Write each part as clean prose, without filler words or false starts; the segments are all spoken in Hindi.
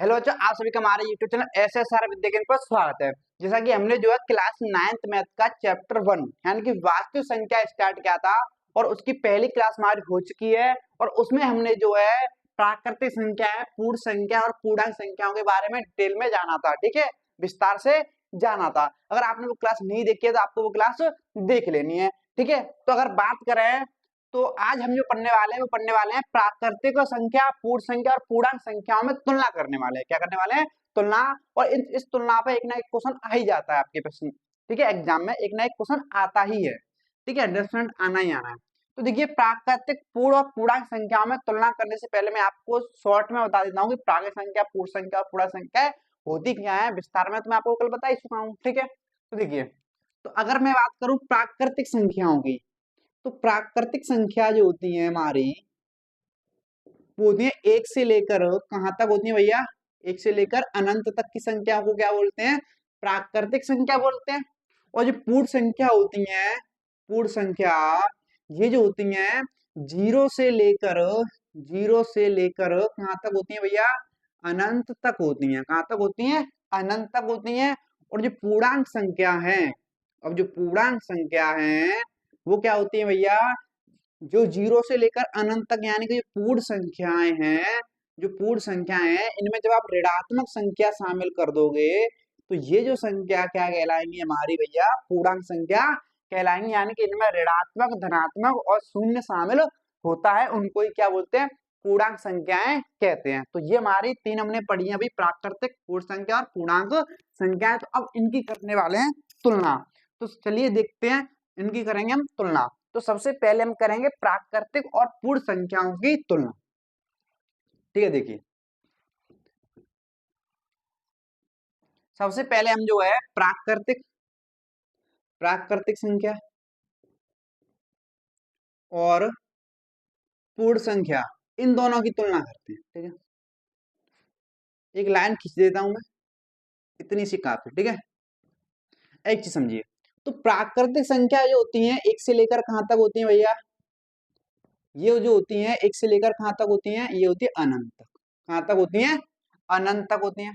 हेलो बच्चों, आप सभी का हमारे यूट्यूब चैनल SSR विद्या ज्ञान पर स्वागत है। जैसा कि हमने जो है क्लास 9th मैथ का चैप्टर 1 यानी कि वास्तविक संख्या स्टार्ट किया था और उसकी पहली क्लास हमारी हो चुकी है और उसमें हमने जो है प्राकृतिक संख्या है, पूर्ण संख्या और पूर्णांक संख्याओं के बारे में डिटेल में जाना था। ठीक है, विस्तार से जाना था। अगर आपने वो क्लास नहीं देखी है तो आपको वो क्लास देख लेनी है। ठीक है, तो अगर बात करें तो आज हम जो पढ़ने वाले हैं प्राकृतिक संख्या, पूर्ण संख्या और पूर्णांक संख्याओं में तुलना करने वाले हैं। क्या करने वाले हैं? तुलना। और इस तुलना पे एक ना एक क्वेश्चन आ ही जाता है आपके प्रश्न। ठीक है, एग्जाम में एक ना एक क्वेश्चन आता ही है। ठीक है, 10% आना ही आना है। तो देखिए, प्राकृतिक पूर्ण और पूर्णांक संख्याओं में तुलना करने से पहले मैं आपको शॉर्ट में बता देता हूँ कि प्राकृतिक संख्या, पूर्ण संख्या और पूर्णांक संख्या होती क्या है। विस्तार में तो मैं आपको कल बता ही चुका हूँ। ठीक है, तो देखिए, तो अगर मैं बात करूं प्राकृतिक संख्याओं की, तो प्राकृतिक संख्या जो होती है हमारी, वो होती है एक से लेकर कहां तक होती है भैया? एक से लेकर अनंत तक की संख्या को क्या बोलते हैं? प्राकृतिक संख्या बोलते हैं। और जो पूर्ण संख्या होती है, पूर्ण संख्या ये जो होती है जीरो से लेकर कहां तक होती है भैया? अनंत तक होती है। कहां तक होती है? अनंत तक होती है। और जो पूर्णांक संख्या है, अब जो पूर्णांक संख्या है वो क्या होती है भैया? जो जीरो से लेकर अनंत तक यानी कि जो पूर्ण संख्याएं हैं, जो पूर्ण संख्याएं हैं, इनमें जब आप ऋणात्मक संख्या शामिल कर दोगे तो ये जो संख्या क्या कहलाएंगी हमारी भैया? पूर्णांक संख्या कहलाएंगी। यानी कि इनमें ऋणात्मक, धनात्मक और शून्य शामिल होता है, उनको ही क्या बोलते हैं? पूर्णांक संख्याएं कहते हैं। तो ये हमारी तीन हमने पढ़ी है अभी, प्राकृतिक, पूर्ण संख्या और पूर्णांक संख्याएं। तो अब इनकी करने वाले हैं तुलना। तो चलिए देखते हैं, इनकी करेंगे हम तुलना। तो सबसे पहले हम करेंगे प्राकृतिक और पूर्ण संख्याओं की तुलना। ठीक है, देखिए, सबसे पहले हम जो है प्राकृतिक संख्या और पूर्ण संख्या, इन दोनों की तुलना करते हैं। ठीक है, एक लाइन खींच देता हूं मैं, इतनी सी काफी। ठीक है, एक चीज समझिए, तो प्राकृतिक संख्या जो होती है एक से लेकर कहां तक होती है भैया? ये जो होती है एक से लेकर कहां तक होती है? ये होती है अनंत तक। कहां तक होती है? अनंत तक होती है।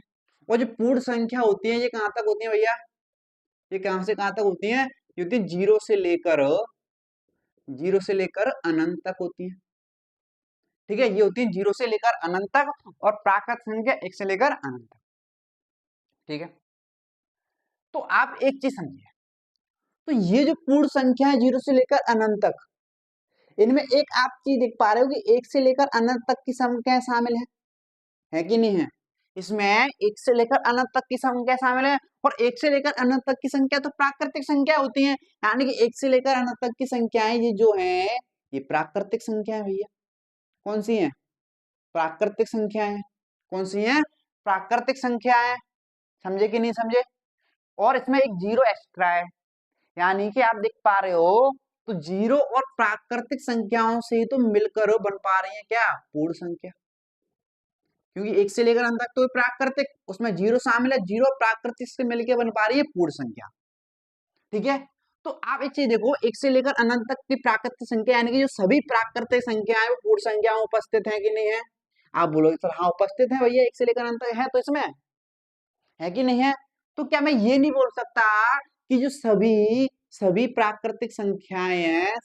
और जो पूर्ण संख्या होती है ये कहां तक होती है भैया? ये कहां से कहां तक होती है? ये होती है जीरो से लेकर अनंत तक होती है। ठीक है, ये होती है जीरो से लेकर अनंत तक। और प्राकृत संख्या एक से लेकर अनंत तक। ठीक है, तो आप एक चीज समझिए, तो ये जो पूर्ण संख्या है जीरो से लेकर अनंत तक, इनमें एक आप चीज देख पा रहे हो कि एक से लेकर अनंत तक की संख्या शामिल है कि नहीं है? इसमें एक से लेकर अनंत तक की संख्या शामिल है। और एक से लेकर अनंत तक की संख्या तो प्राकृतिक संख्या होती है। यानी कि एक से लेकर अनंत तक की संख्याएं ये जो है, ये प्राकृतिक संख्या है भैया। कौन सी है? प्राकृतिक संख्याएं। कौन सी है? प्राकृतिक संख्याएं। समझे कि नहीं समझे? और इसमें एक जीरो एक्स्ट्रा है, यानी कि आप देख पा रहे हो, तो जीरो और प्राकृतिक संख्याओं से ही तो मिलकर बन पा रही है क्या? पूर्ण संख्या। क्योंकि एक से लेकर अंत तक तो प्राकृतिक, उसमें जीरो शामिल है, जीरो प्राकृतिक से मिलकर बन पा रही है पूर्ण संख्या। ठीक है, तो आप एक चीज देखो, एक से लेकर अनंत तक की प्राकृतिक संख्या यानी कि जो सभी प्राकृतिक संख्या है वो पूर्ण संख्या में उपस्थित है कि नहीं है? आप बोलोगे सर हाँ उपस्थित है भैया, एक से लेकर अनंत तक है तो इसमें है कि नहीं है? तो क्या मैं ये नहीं बोल सकता कि जो सभी सभी प्राकृतिक संख्याएं हैं,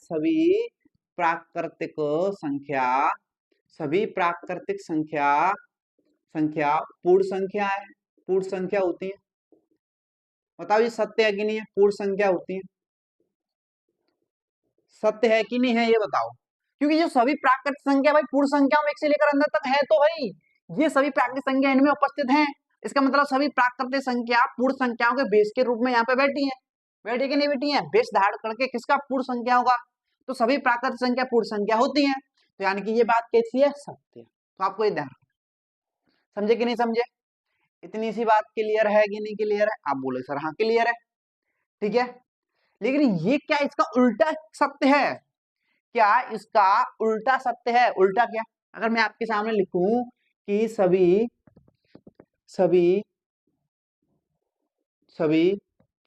प्राकृतिक संख्या सभी प्राकृतिक संख्या पूर्ण संख्या है, पूर्ण संख्या होती है? बताओ ये सत्य है कि नहीं है? पूर्ण संख्या होती है, सत्य है कि नहीं है ये बताओ। क्योंकि जो सभी प्राकृतिक संख्या भाई पूर्ण संख्याओं में एक से लेकर अंदर तक है, तो भाई ये सभी प्राकृतिक संख्या इनमें उपस्थित हैं। इसका मतलब सभी प्राकृतिक संख्या पूर्ण संख्याओं के बेस के रूप में यहाँ पे बैठी है। बैठी कि नहीं बैठी है? बेस धारण करके किसका? पूर्ण संख्या होगा। तो सभी प्राकृतिक संख्या पूर्ण संख्या होती है, तो यानी कि ये बात कैसी है? सत्य है। तो आपको ये ध्यान रखना। समझे कि नहीं समझे? इतनी सी बात क्लियर है कि नहीं क्लियर है? आप बोले सर हाँ क्लियर है। ठीक है, लेकिन ये क्या इसका उल्टा सत्य है? क्या इसका उल्टा सत्य है? उल्टा क्या? अगर मैं आपके सामने लिखूं कि सभी सभी सभी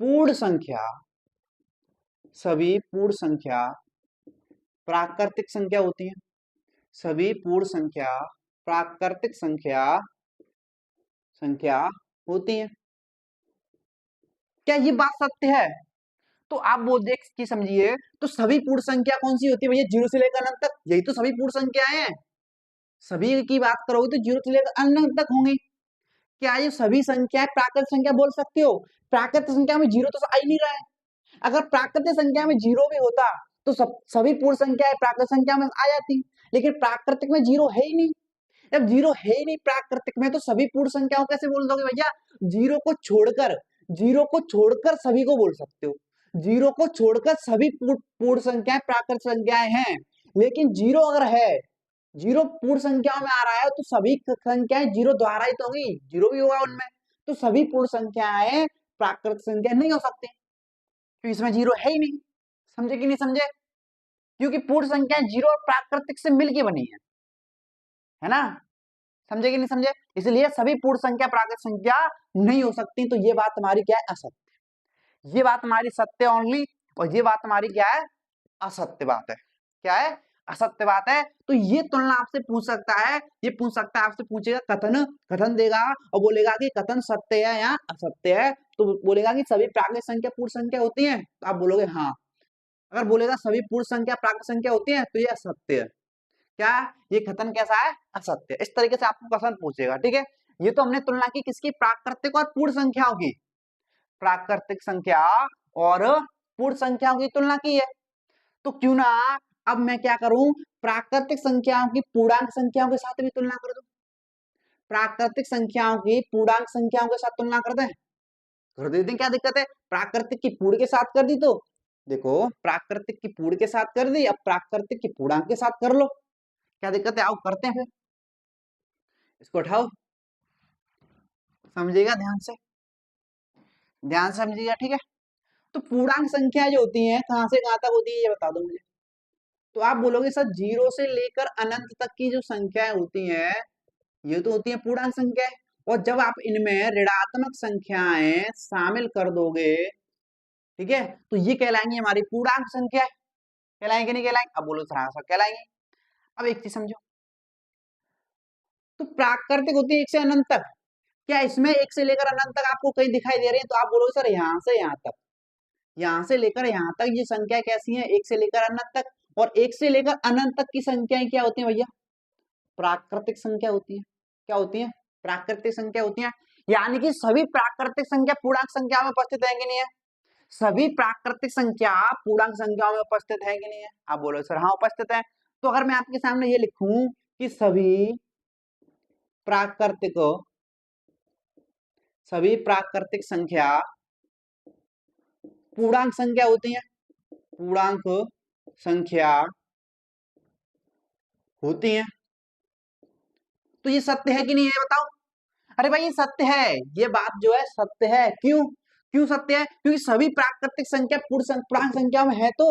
पूर्ण संख्या सभी पूर्ण संख्या प्राकृतिक संख्या होती है, सभी पूर्ण संख्या प्राकृतिक संख्या संख्या होती है। क्या ये बात सत्य है? तो आप वो देख के समझिए, तो सभी पूर्ण संख्या कौन सी होती है भैया? जीरो से लेकर अनंत तक, यही तो सभी पूर्ण संख्याएं हैं। सभी की बात करोगे तो जीरो से लेकर अनंत तक होंगी। क्या ये सभी संख्याएं प्राकृतिक संख्या बोल सकते हो? प्राकृतिक संख्या में जीरो तो आ ही नहीं रहा है। अगर प्राकृतिक संख्या में जीरो भी होता तो सभी पूर्ण संख्याएं प्राकृतिक संख्या में आ जाती, लेकिन प्राकृतिक में जीरो है ही नहीं। जब जीरो है ही नहीं प्राकृतिक में, तो सभी पूर्ण संख्याओं कैसे बोल दोगे भैया? जीरो को छोड़कर, जीरो को छोड़कर सभी को बोल सकते हो। जीरो को छोड़कर सभी पूर्ण संख्याएं प्राकृतिक संख्याएं हैं। लेकिन जीरो अगर है, जीरो पूर्ण संख्याओं में आ रहा है, तो सभी संख्याएं जीरो द्वारा ही तो होंगी, जीरो भी होगा उनमें। तो सभी पूर्ण संख्याएं प्राकृतिक संख्या नहीं हो सकती, क्योंकि इसमें जीरो है ही नहीं। समझे कि नहीं समझे? क्योंकि पूर्ण संख्याएं जीरो और प्राकृतिक से मिलकर बनी है ना? समझे कि नहीं समझे? इसलिए सभी पूर्ण संख्या प्राकृतिक संख्या नहीं हो सकती। तो ये बात हमारी क्या है? असत्य। ये बात हमारी सत्य ओनली, और ये बात हमारी क्या है? असत्य बात है। क्या है? असत्य बात है। तो ये तुलना आपसे पूछ सकता है, ये पूछ सकता है, आपसे पूछेगा कथन, कथन देगा और बोलेगा कि कथन सत्य है या असत्य है। तो बोलेगा कि सभी प्राकृतिक संख्या पूर्ण संख्या होती है, तो आप बोलोगे हाँ। अगर बोलेगा सभी पूर्ण संख्या प्राकृतिक संख्या होती है, तो ये असत्य है। क्या? ये कथन कैसा है? असत्य। इस तरीके से आपको कथन पूछेगा। ठीक है, ये तो हमने तुलना की किसकी? प्राकृतिक और पूर्ण संख्याओं की। प्राकृतिक संख्या और पूर्ण संख्याओं की तुलना की है। तो क्यों ना अब मैं क्या करूं? प्राकृतिक संख्याओं की पूर्णांक संख्याओं के साथ भी तुलना कर दूं। प्राकृतिक संख्याओं की पूर्णांक संख्याओं के साथ तुलना कर दें, कर देते हैं, क्या दिक्कत है? प्राकृतिक की पूर्ण के साथ कर दी, तो देखो प्राकृतिक की पूर्ण के साथ कर दी, अब प्राकृतिक की पूर्णांक के साथ कर लो, क्या दिक्कत है? आओ करते हैं फिर, इसको उठाओ, समझिएगा ध्यान से, ध्यान से समझिएगा। ठीक है, तो पूर्णांक संख्या जो होती है कहां से कहां तक होती है ये बता दो मुझे। तो आप बोलोगे सर जीरो से लेकर अनंत तक की जो संख्याएं होती हैं ये तो होती है पूर्णांक संख्या। और जब आप इनमें ऋणात्मक संख्याएं शामिल कर दोगे, ठीक है, तो ये कहलाएंगी हमारी पूर्णांक संख्या। कहलाएंगे नहीं कहलाएंगे? अब बोलो सर हाँ सर कहलाएंगे। अब एक चीज समझो, तो प्राकृतिक होती है एक से अनंत तक। क्या इसमें एक से लेकर अनंत तक आपको कहीं दिखाई दे रही है? तो आप बोलोगे सर यहाँ से यहाँ तक, यहाँ से लेकर यहाँ तक ये संख्या कैसी है? एक से लेकर अनंत तक। और एक से लेकर अनंत तक की संख्याएं क्या होती है भैया? प्राकृतिक संख्या होती है। क्या होती है? प्राकृतिक संख्या होती है। यानी कि सभी प्राकृतिक संख्या पूर्णांक संख्या में उपस्थित है कि नहीं है? सभी प्राकृतिक संख्या पूर्णांक संख्याओं में उपस्थित है कि नहीं है? आप बोलो सर हाँ उपस्थित है। तो अगर मैं आपके सामने ये लिखूं कि प्राकृतिक सभी प्राकृतिक संख्या पूर्णांक संख्या होती है, पूर्णांक संख्या होती है, तो ये सत्य है कि नहीं है बताओ? अरे भाई ये सत्य है, ये बात जो है सत्य है। क्यों? क्यों सत्य है? क्योंकि सभी प्राकृतिक संख्या पूर्णांक संख्या में है, तो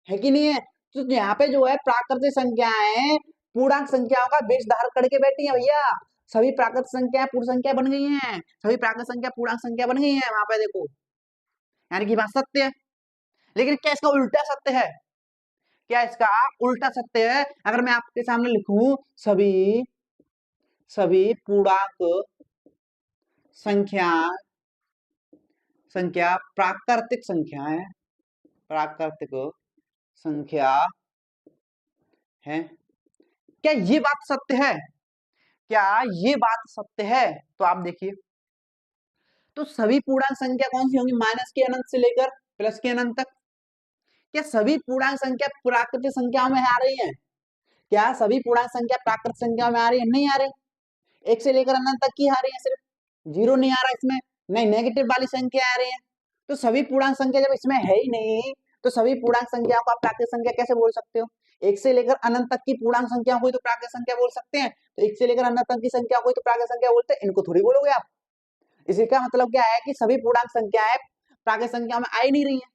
है कि नहीं है? तो यहाँ पे जो है प्राकृतिक संख्याएं पूर्णांक संख्याओं का बेस धारण करके बैठी है भैया। सभी प्राकृतिक संख्या पूर्ण संख्या बन गई हैं, सभी प्राकृतिक संख्या पूर्णांक संख्या बन गई है वहां पे देखो, यानी कि बात सत्य है। लेकिन क्या इसका उल्टा सत्य है? क्या इसका उल्टा सत्य है? अगर मैं आपके सामने लिखूं सभी सभी पूर्णांक संख्या संख्या प्राकृतिक संख्याएं, प्राकृतिक संख्या है, क्या ये बात सत्य है? क्या ये बात सत्य है? तो आप देखिए, तो सभी पूर्णांक संख्या कौन सी होंगी? माइनस के अनंत से लेकर प्लस के अनंत तक। क्या सभी पूर्णांक संख्या प्राकृतिक संख्याओं में आ रही है? क्या सभी पूर्णांक संख्या प्राकृतिक संख्या में आ रही है? नहीं आ रही। एक से लेकर अनंत तक की आ रही है, सिर्फ जीरो नहीं आ रहा इसमें, नहीं नेगेटिव वाली संख्या आ रही है। तो सभी पूर्णांक संख्या जब इसमें है ही नहीं, तो सभी पूर्णांक संख्याओं को आप प्राकृतिक संख्या कैसे बोल सकते हो? एक से लेकर अनंत तक की पूर्णांक संख्या को तो प्राकृतिक संख्या बोल सकते हैं, तो एक से लेकर अनंत तक की संख्या को तो प्राकृतिक संख्या बोलते हैं, इनको थोड़ी बोलोगे आप। इसी का मतलब क्या है कि सभी पूर्णांक संख्याएं प्राकृतिक संख्या में आ ही नहीं रही है,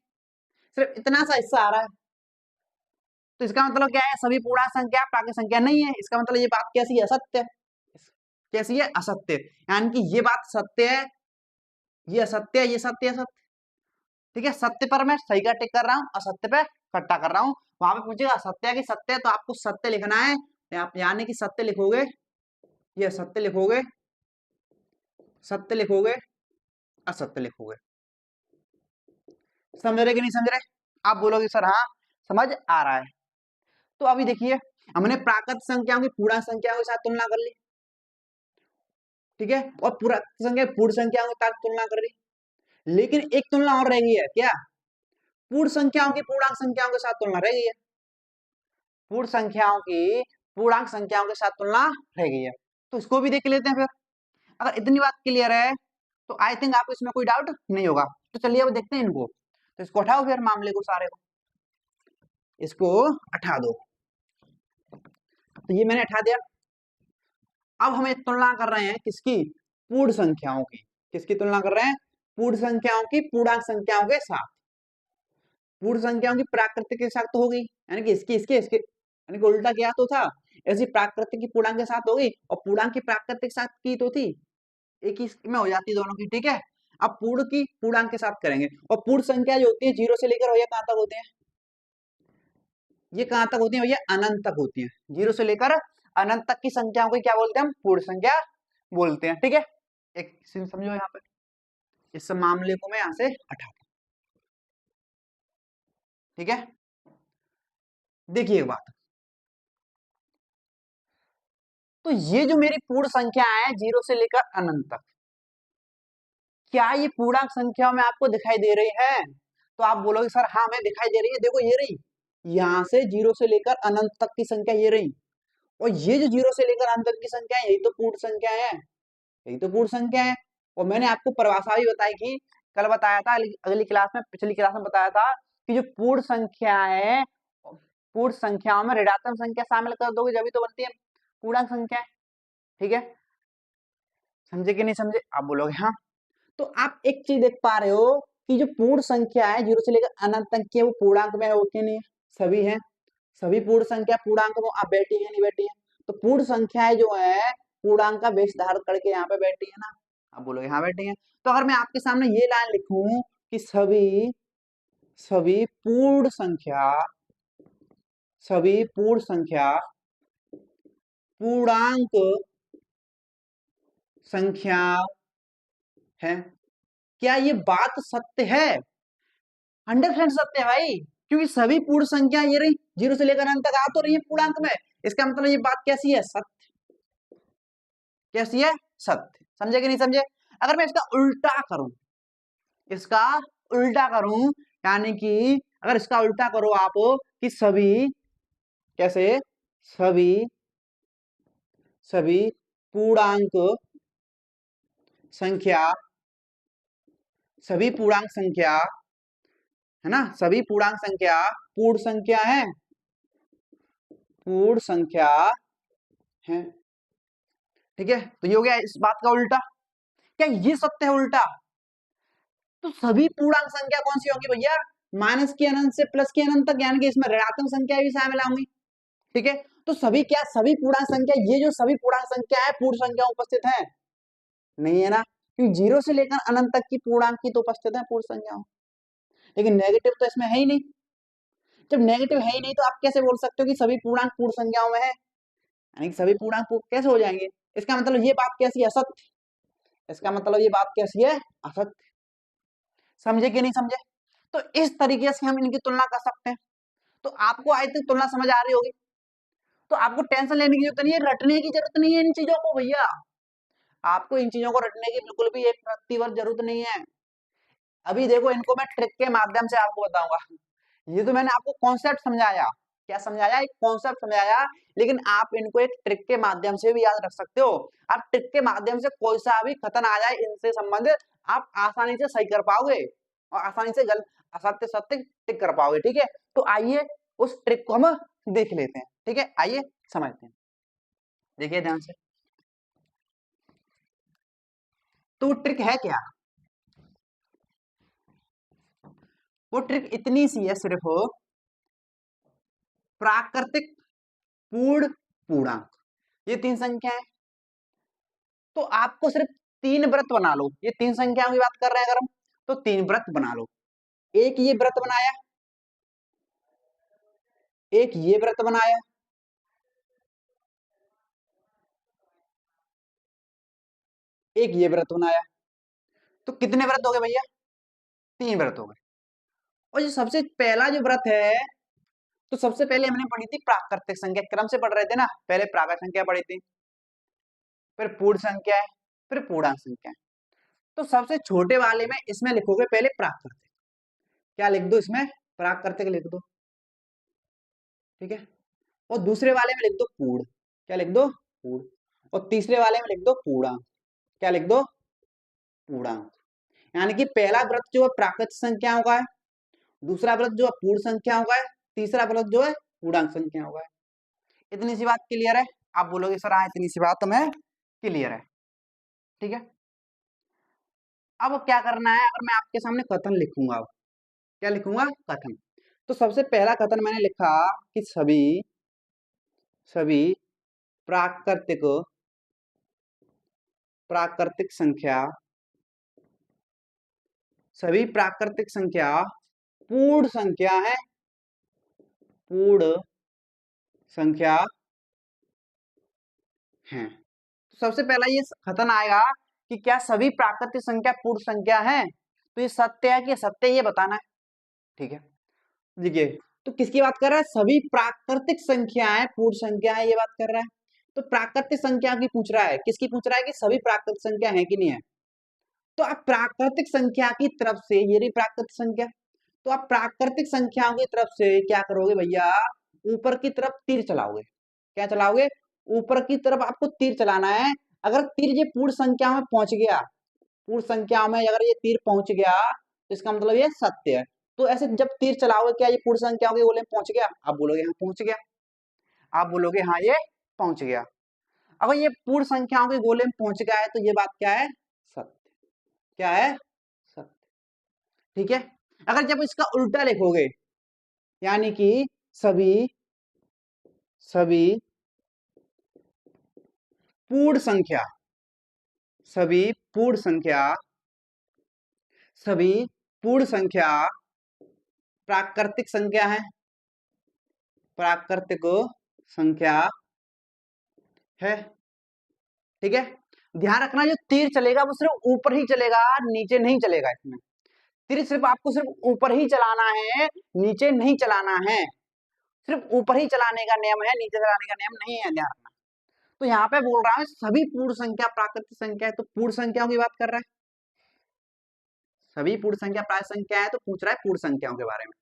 सिर्फ इतना सा हिस्सा आ रहा है। तो इसका मतलब क्या है? सभी पूर्णांक संख्या प्राकृतिक संख्या नहीं है। इसका मतलब ये बात कैसी है? असत्य। कैसी है? असत्य। यानी कि ये बात सत्य है, ये असत्य है, ये सत्य है, सत्य। ठीक है, सत्य पर मैं सही का टिक कर रहा हूँ, असत्य पे कट्टा कर रहा हूँ। वहां पे पूछेगा असत्य है कि सत्य है, तो आपको सत्य लिखना है। आप यानी कि सत्य लिखोगे, ये असत्य लिखोगे, सत्य लिखोगे, असत्य लिखोगे। समझ रहे कि नहीं समझ रहे? आप बोलोगे सर हाँ समझ आ रहा है। तो अभी देखिए हमने प्राकृत संख्याओं की पूर्णांक संख्याओं के साथ तुलना कर ली, ठीक है, और पूरा संख्या पूर्ण संख्याओं के साथ तुलना कर ली, लेकिन एक तुलना और रह गई है क्या? पूर्ण संख्याओं की पूर्णांक संख्याओं के साथ तुलना रह गई है। पूर्ण संख्याओं की पूर्णांक संख्याओं के साथ तुलना रह गई है, तो इसको भी देख लेते हैं फिर। अगर इतनी बात क्लियर है तो आई थिंक आपको इसमें कोई डाउट नहीं होगा। तो चलिए अब देखते हैं इनको। तो इसको हटाओ फिर मामले को सारे को, इसको हटा दो। तो ये मैंने हटा दिया। अब हम एक तुलना कर रहे हैं किसकी? पूर्ण संख्याओं की। किसकी तुलना कर रहे हैं? पूर्ण संख्याओं की पूर्णांक संख्याओं के साथ। पूर्ण संख्याओं की प्राकृतिक के साथ तो होगी, यानी कि इसकी इसके इसके यानी कि उल्टा क्या तो था, ऐसी प्राकृतिक की पूर्णांक के साथ होगी और पूर्णांक की प्राकृतिक के साथ की तो थी, एक ही में हो जाती दोनों की, ठीक है। अब पूर्ण की पूर्णांक के साथ करेंगे, और पूर्ण संख्या जो होती है जीरो से लेकर भैया कहां तक होते हैं? ये कहां तक होती है भैया? अनंत तक होती है। जीरो से लेकर अनंत तक की संख्याओं को क्या बोलते हैं? हम पूर्ण संख्या बोलते हैं, ठीक है। एक समझो यहाँ पे, इस मामले को मैं यहां से हटाता हूं, ठीक है। देखिए एक बात, तो ये जो मेरी पूर्ण संख्या है जीरो से लेकर अनंत तक, क्या ये पूर्णांक संख्या में आपको दिखाई दे रही है? तो आप बोलोगे सर हाँ हमें दिखाई दे रही है, देखो ये रही, यहां से जीरो से लेकर अनंत तक की संख्या ये रही, और ये जो जीरो से लेकर अनंत तक की संख्या है यही तो पूर्ण संख्या है, यही तो पूर्ण संख्या है। और मैंने आपको परिभाषा भी बताई थी, कल बताया था, अगली क्लास में, पिछली क्लास में बताया था कि जो पूर्ण संख्या है, पूर्ण संख्याओं में ऋणात्मक संख्या शामिल कर दोगे जब तो बनती है पूर्णांक संख्या, ठीक है। समझे कि नहीं समझे? आप बोलोगे हाँ। तो आप एक चीज देख पा रहे हो कि जो पूर्ण संख्या है जीरो से लेकर अनंत तक की है, वो पूर्णांक में होती नहीं है, सभी है, सभी पूर्ण संख्या पूर्णांक में आप बैठी है नहीं बैठी है? तो पूर्ण संख्याएं जो है पूर्णांक का बेस धारण करके यहाँ पे बैठी है ना, आप बोलोगे हाँ बैठी है। तो अगर मैं आपके सामने ये लाइन लिखूं कि सभी सभी पूर्ण संख्या, सभी पूर्ण संख्या पूर्णांक संख्या है, क्या ये बात सत्य है? 100% सत्य है भाई, क्योंकि सभी पूर्ण संख्या ये रही जीरो से लेकर अंत तक आ तो रही है पूर्णांक में, इसका मतलब ये बात कैसी है? सत्य। कैसी है? सत्य। समझे कि नहीं समझे? अगर मैं इसका उल्टा करूं, इसका उल्टा करूं, यानी कि अगर इसका उल्टा करो आप कि सभी, कैसे? सभी सभी पूर्णांक संख्या, सभी पूर्णांक संख्या है ना, सभी पूर्णांक संख्या पूर्ण संख्या है, पूर्ण संख्या है, ठीक है। तो ये हो गया इस बात का उल्टा। क्या ये सत्य है उल्टा? तो सभी पूर्णांक संख्या कौन सी होगी भैया? माइनस की अनंत से प्लस की अनंत तक, यानी कि इसमें ऋणात्मक संख्या भी शामिल होंगी, ठीक है। तो सभी क्या? सभी पूर्णांक संख्या, ये जो सभी पूर्णांक संख्या है पूर्ण संख्या उपस्थित है? नहीं है ना, क्योंकि जीरो से लेकर अनंत तक की पूर्णांक की तो उपस्थित है पूर्ण संख्या, लेकिन नेगेटिव तो इसमें है ही नहीं। जब नेगेटिव है ही नहीं तो आप कैसे बोल सकते हो कि सभी पूर्णांक पूर्ण संख्याओं में है? यानी कि सभी पूर्णांक कैसे हो जाएंगे? इसका मतलब ये बात कैसी है? असत्य। इसका मतलब ये बात कैसी है? असत्य। समझे कि नहीं समझे? तो इस तरीके से हम इनकी तुलना कर सकते हैं। तो आपको आई थिंक तुलना समझ आ रही होगी, तो आपको टेंशन लेने की जरूरत नहीं है, रटने की जरूरत नहीं है इन चीजों को भैया, आपको इन चीजों को रटने की बिल्कुल भी एक प्रतिवर्ष जरूरत नहीं है। अभी देखो इनको मैं ट्रिक के माध्यम से आपको बताऊंगा, ये तो मैंने आपको कॉन्सेप्ट समझाया, क्या समझाया? एक कॉन्सेप्ट समझाया, लेकिन आप इनको एक ट्रिक के माध्यम से भी याद रख सकते हो। आप ट्रिक के माध्यम से कोई सा भी कथन आ जाए इनसे संबंधित, आप आसानी से सही कर पाओगे और आसानी से गलत असत्य सत्य टिक कर पाओगे, ठीक है। तो आइए उस ट्रिक को हम देख लेते हैं, ठीक है, आइए समझते हैं। देखिए ध्यान से, तो ट्रिक है क्या? वो ट्रिक इतनी सी है सिर्फ, प्राकृतिक पूर्ण पूर्णांक, ये तीन संख्या है, तो आपको सिर्फ तीन व्रत बना लो, ये तीन संख्याओं की बात कर रहे हैं अगर हम, तो तीन व्रत बना लो। एक ये व्रत बनाया, एक ये व्रत बनाया, एक ये व्रत बनाया, तो कितने व्रत हो गए भैया? 3 व्रत हो गए। और जो सबसे पहला जो व्रत है, तो सबसे पहले हमने पढ़ी थी प्राकृतिक संख्या, क्रम से पढ़ रहे थे ना, पहले प्राकृत संख्या पढ़ी थी, फिर पूर्ण संख्या है, फिर पूर्णांक संख्या है। तो सबसे छोटे वाले में इसमें लिखोगे पहले प्राकृतिक, क्या लिख दो इसमें? प्राकृतिक लिख दो, ठीक है। और दूसरे वाले में लिख दो पूर्ण, क्या लिख दो? पूर्ण। और तीसरे वाले में लिख दो पूर्णांक, क्या लिख दो? पूर्णांक। यानी कि पहला व्रत जो है प्राकृतिक संख्याओं का है, दूसरा व्रत जो है पूर्ण संख्याओं का है, तीसरा व्रत जो है पूर्णांक संख्याओं का है। इतनी सी बात क्लियर है? आप बोलोगे सर हाँ इतनी सी बात तो मैं क्लियर है, ठीक है। अब क्या करना है, अगर मैं आपके सामने कथन लिखूंगा, अब क्या लिखूंगा? कथन। तो सबसे पहला कथन मैंने लिखा कि सभी सभी प्राकृतिक प्राकृतिक संख्या, सभी प्राकृतिक संख्या पूर्ण संख्या है, पूर्ण संख्या है। तो सबसे पहला ये कथन आएगा कि क्या सभी प्राकृतिक संख्या पूर्ण संख्या है, तो ये सत्य है कि असत्य, ये बताना है, ठीक है। देखिए, तो किसकी बात कर रहा है? सभी प्राकृतिक संख्याएं पूर्ण संख्या है, ये बात कर रहा है। तो प्राकृतिक संख्या की पूछ रहा है, किसकी पूछ रहा है? कि सभी प्राकृतिक संख्या है कि नहीं है। तो आप प्राकृतिक संख्या की तरफ से, ये रही प्राकृतिक संख्या, तो आप प्राकृतिक संख्याओं की तरफ से क्या करोगे भैया? ऊपर की तरफ तीर चलाओगे। क्या चलाओगे? ऊपर की तरफ आपको तीर चलाना है। अगर तीर ये पूर्ण संख्या में पहुंच गया, पूर्ण संख्या में अगर ये तीर पहुंच गया, तो इसका मतलब ये सत्य है। तो ऐसे जब तीर चलाओगे, क्या ये पूर्ण संख्याओं के गोले में पहुंच गया? आप बोलोगे हाँ पहुंच गया, आप बोलोगे हाँ ये पहुंच गया। अगर ये पूर्ण संख्याओं के गोले में पहुंच गया है, तो ये बात क्या है? सत्य। क्या है? सत्य, ठीक है। अगर जब इसका उल्टा लिखोगे, यानी कि सभी सभी पूर्ण संख्या, सभी पूर्ण संख्या, सभी पूर्ण संख्या प्राकृतिक संख्या है, प्राकृतिक संख्या है, ठीक है। ध्यान रखना, जो तीर चलेगा वो सिर्फ ऊपर ही चलेगा, नीचे नहीं चलेगा। इसमें तीर सिर्फ आपको सिर्फ ऊपर ही चलाना है, नीचे नहीं चलाना है। सिर्फ ऊपर ही चलाने का नियम है, नीचे चलाने का नियम नहीं है, ध्यान रखना। तो यहाँ पे बोल रहा है सभी पूर्ण संख्या प्राकृतिक संख्या है, तो पूर्ण संख्याओं की बात कर रहा है। सभी पूर्ण संख्या प्राय संख्या है, तो पूछ रहा है पूर्ण संख्याओं के बारे में।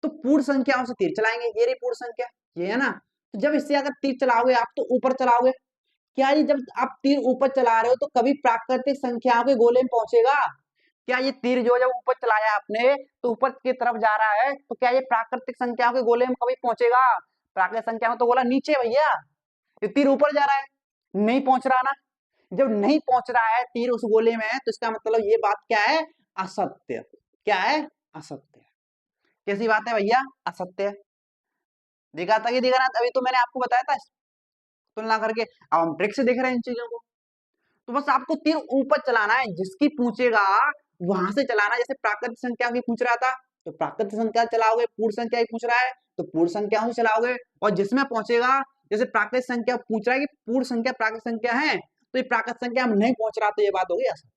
तो पूर्ण संख्याओं से तीर चलाएंगे, ये रही पूर्ण संख्या, ये है ना। तो जब इससे अगर तीर चलाओगे आप, तो ऊपर चलाओगे। क्या ये जब आप तीर ऊपर चला रहे हो, तो कभी प्राकृतिक संख्याओं के गोले में पहुंचेगा? क्या ये तीर जो जब ऊपर चलाया आपने, तो ऊपर की तरफ जा रहा है, तो क्या ये प्राकृतिक संख्याओं के गोले में कभी पहुंचेगा? प्राकृतिक संख्या में तो गोला नीचे भैया, ये तीर ऊपर जा रहा है, नहीं पहुंच रहा ना। जब नहीं पहुंच रहा है तीर उस गोले में, तो इसका मतलब ये बात क्या है? असत्य। क्या है? असत्य। कैसी बात है भैया? असत्य। देखा था कि देखा ना, अभी तो मैंने आपको बताया था तुलना करके। अब हम ट्रिक से देख रहे हैं इन चीजों को। तो बस आपको तीर ऊपर चलाना है, जिसकी पूछेगा वहां से चलाना। जैसे प्राकृतिक संख्या की पूछ रहा था, तो प्राकृतिक संख्या चलाओगे। पूर्ण संख्या की पूछ रहा है, तो पूर्ण संख्याओं से चलाओगे। और जिसमें पहुंचेगा, जैसे प्राकृतिक संख्या पूछ रहा है कि पूर्ण संख्या प्राकृतिक संख्या है, तो ये प्राकृतिक संख्या में नहीं पहुंच रहा, तो ये बात होगी असत्य।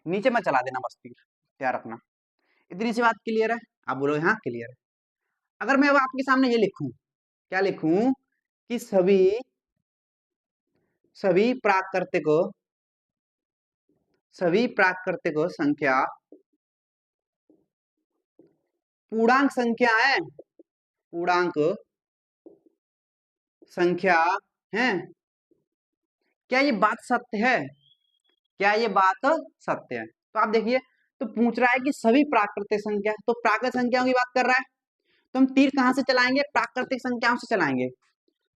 नीचे में चला देना बस तीर, ध्यान रखना। इतनी सी बात क्लियर है? आप बोलोगे हाँ क्लियर है। अगर मैं अब आपके सामने ये लिखूं, क्या लिखूं? कि सभी सभी प्राकृतिक सभी प्राकृतिक संख्या पूर्णांक संख्या है, पूर्णांक संख्या है। क्या ये बात सत्य है? क्या ये बात सत्य है? तो आप देखिए, तो पूछ रहा है कि सभी प्राकृतिक संख्या, तो प्राकृतिक संख्याओं की बात कर रहा है। तो हम तीर कहां से चलाएंगे? प्राकृतिक संख्याओं से चलाएंगे।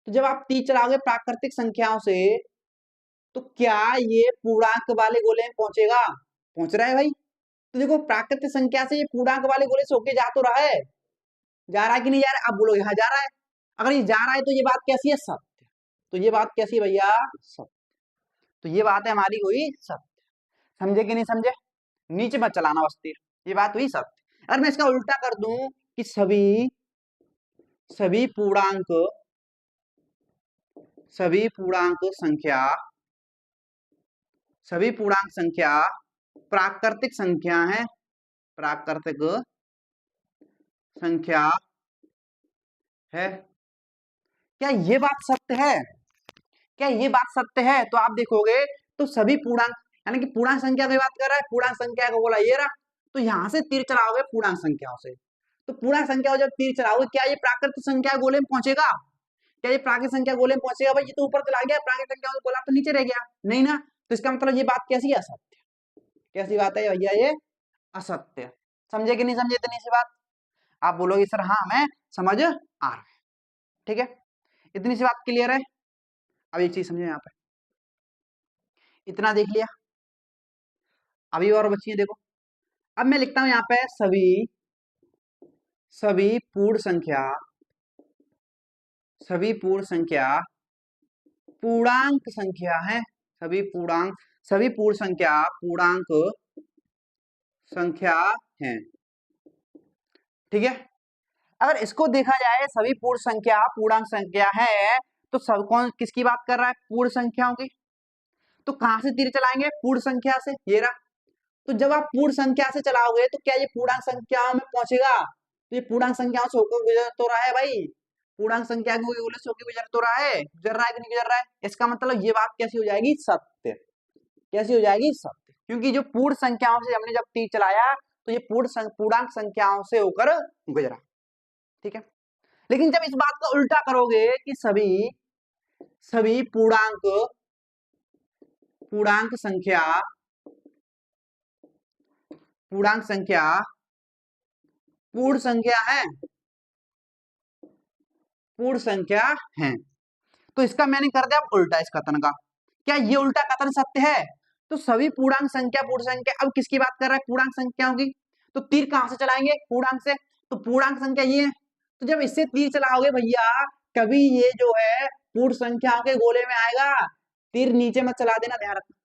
तो जब आप तीर चलाओगे प्राकृतिक संख्याओं से, तो क्या ये पूर्णांक वाले गोले में पहुंचेगा? पहुंच रहा है भाई। तो देखो, प्राकृतिक संख्या से ये पूर्णांक वाले गोले से होके जा तो रहा है, जा रहा है कि नहीं जा रहा है? आप बोलोगे हाँ जा रहा है। अगर ये जा रहा है, तो ये बात कैसी है? सत्य। तो ये बात कैसी है भैया? सत्य। तो ये बात है हमारी हुई सत्य। समझे कि नहीं समझे? नीचे मत चलाना बस तीर, ये बात हुई सत्य। अगर मैं इसका उल्टा कर दूं कि सभी सभी पूर्णांक सभी पूर्णांक संख्या सभी पूर्णांक संख्या प्राकृतिक संख्या है, प्राकृतिक संख्या है। क्या ये बात सत्य है? क्या ये बात सत्य है? तो आप देखोगे तो सभी पूर्णांक, यानी कि पूर्णांक संख्या की बात कर रहा है, पूर्णांक संख्या को बोला ये रहा, तो यहां से तीर चलाओगे पूर्णांक संख्याओं से, तो पूर्णांक संख्याओं जब तीर चलाओगे, क्या ये प्राकृतिक संख्या गोले में पहुंचेगा? क्या ये प्राकृतिक संख्या गोले में पहुंचेगा? भाई ये तो ऊपर चला गया, प्राकृतिक संख्या गोला तो नीचे रह गया, नहीं ना। तो इसका मतलब ये बात कैसी है? असत्य। कैसी बात है भैया? ये असत्य। समझे कि नहीं समझे इतनी सी बात? आप बोलोगे सर हाँ मैं समझ आ रहा है, ठीक है, इतनी सी बात क्लियर है। अब एक चीज समझे, यहाँ पे इतना देख लिया, अभी और बच्ची देखो। अब मैं लिखता हूं यहाँ पे सभी पूर्ण संख्या, सभी पूर्ण संख्या पूर्णांक संख्या है, सभी पूर्णांक, सभी पूर्ण संख्या पूर्णांक संख्या है, ठीक है। अगर इसको देखा जाए सभी पूर्ण संख्या पूर्णांक संख्या है, तो सब कौन किसकी बात कर रहा है? पूर्ण संख्याओं की। तो कहां से तीर चलाएंगे? पूर्ण संख्या से, ये रहा। तो जब आप पूर्ण संख्या से चलाओगे तो क्या ये पूर्णांक संख्याओं में पहुंचेगा? तो ये पूर्णांक संख्याओं से होकर गुजर तो रहा है भाई, पूर्णांक संख्या के गोले से होकर गुजर तो रहा है, गुजर रहा है कि नहीं गुजर रहा है? इसका मतलब ये बात कैसी हो जाएगी? सत्य। कैसी हो जाएगी? सत्य। क्योंकि जो पूर्ण संख्याओं से हमने जब तीर चलाया तो ये पूर्णांक संख्याओं से होकर गुजरा, ठीक है। लेकिन जब इस बात का उल्टा करोगे कि सभी पूर्णांक पूर्णांक संख्या पूर्णांक संख्या पूर्ण संख्या है, पूर्ण संख्या है, तो इसका मैंने कर दिया उल्टा इस कथन का। क्या ये उल्टा कथन सत्य है? तो सभी पूर्णांक संख्या पूर्ण संख्या, अब किसकी बात कर रहा है? पूर्णांक संख्याओं की। तो तीर कहां से चलाएंगे? पूर्णांक से। तो पूर्णांक संख्या ये है, तो जब इससे तीर चलाओगे भैया, कभी ये जो है पूर्ण संख्याओं के गोले में आएगा, तीर नीचे मत चला देना, ध्यान रखना।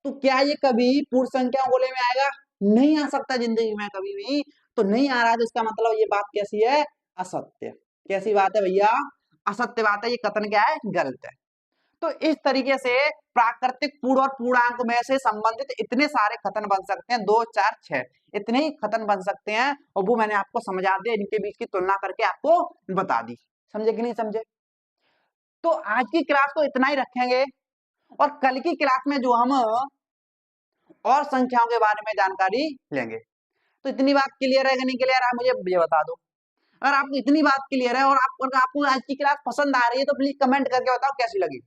तो क्या ये कभी पूर्ण संख्याओं गोले में आएगा? नहीं आ सकता जिंदगी में कभी भी। तो नहीं आ रहा है, तो इसका मतलब ये बात कैसी है? असत्य। कैसी बात है भैया? असत्य बात है, ये कथन क्या है? गलत है। तो इस तरीके से प्राकृतिक पूर्ण और पूर्णांक में से संबंधित इतने सारे कथन बन सकते हैं, 2 4 6 इतने ही कथन बन सकते हैं, और वो मैंने आपको समझा दिया, इनके बीच की तुलना करके आपको बता दी। समझे कि नहीं समझे? तो आज की क्लास को इतना ही रखेंगे, और कल की क्लास में जो हम और संख्याओं के बारे में जानकारी लेंगे। तो इतनी बात क्लियर है कि नहीं क्लियर है? मुझे ये बता दो। अगर आपको इतनी बात क्लियर है और आपको आज की क्लास पसंद आ रही है, तो प्लीज कमेंट करके बताओ कैसी लगी,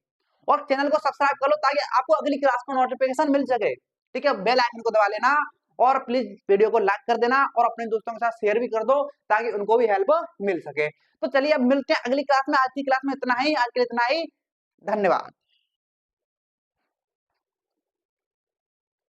और चैनल को सब्सक्राइब कर लो ताकि आपको अगली क्लास का नोटिफिकेशन मिल सके, ठीक है। बेल आइकन को दबा लेना, और प्लीज वीडियो को लाइक कर देना, और अपने दोस्तों के साथ शेयर भी कर दो ताकि उनको भी हेल्प मिल सके। तो चलिए अब मिलते हैं अगली क्लास में। आज की क्लास में इतना ही, आज के लिए इतना ही। धन्यवाद।